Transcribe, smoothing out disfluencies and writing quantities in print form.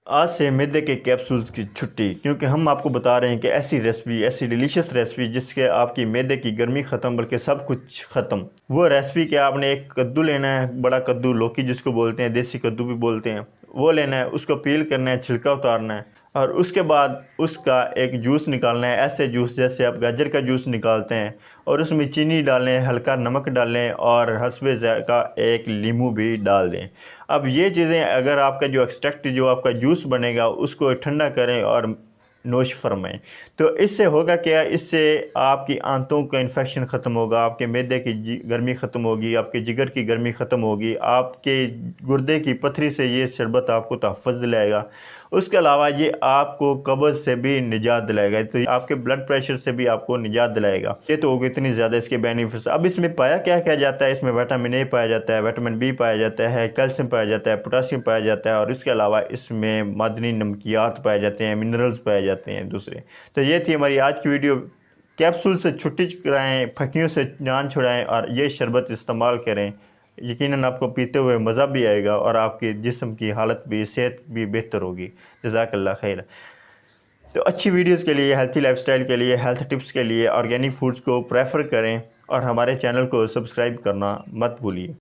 आज से मैदे के कैप्सूल्स की छुट्टी, क्योंकि हम आपको बता रहे हैं कि ऐसी रेसिपी, ऐसी डिलीशियस रेसिपी जिसके आपकी मैदे की गर्मी ख़त्म बल्कि सब कुछ ख़त्म। वो रेसिपी कि आपने एक कद्दू लेना है, बड़ा कद्दू, लौकी जिसको बोलते हैं, देसी कद्दू भी बोलते हैं, वो लेना है। उसको पील करना है, छिलका उतारना है और उसके बाद उसका एक जूस निकालना है। ऐसे जूस जैसे आप गाजर का जूस निकालते हैं, और उसमें चीनी डालें, हल्का नमक डालें और हस्बे ज़ायक़ा एक नींबू भी डाल दें। अब ये चीज़ें अगर आपका जो एक्सट्रैक्ट जो आपका जूस बनेगा उसको ठंडा करें और नोश फरमाएं, तो इससे होगा क्या, इससे आपकी आंतों का इन्फेक्शन ख़त्म होगा, आपके मैदे की गर्मी ख़त्म होगी, आपके जिगर की गर्मी ख़त्म होगी, आपके गुर्दे की पथरी से ये शरबत आपको तहफ़्फ़ुज़ दिलाएगा। उसके अलावा ये आपको कब्ज़ से भी निजात दिलाएगा, तो आपके ब्लड प्रेशर से भी आपको निजात दिलाएगा। ये तो होगी इतनी ज़्यादा इसके बेनिफिट्स। अब इसमें पाया क्या क्या जाता है, इसमें विटामिन ए पाया जाता है, विटामिन बी पाया जाता है, कैल्शियम पाया जाता है, पोटासियम पाया जाता है, और इसके अलावा इसमें मादनी नमकियात पाए जाते हैं, मिनरल्स पाए जाते हैं दूसरे। तो ये थी हमारी आज की वीडियो। कैप्सूल से छुट्टी कराएँ, फकियों से जान छुड़ाएँ और ये शरबत इस्तेमाल करें। यकीनन आपको पीते हुए मज़ा भी आएगा और आपके जिस्म की हालत भी, सेहत भी बेहतर होगी। जज़ाकल्लाह खैर। तो अच्छी वीडियोज़ के लिए, हेल्थी लाइफस्टाइल के लिए, हेल्थ टिप्स के लिए ऑर्गेनिक फूड्स को प्रेफर करें और हमारे चैनल को सब्सक्राइब करना मत भूलिए।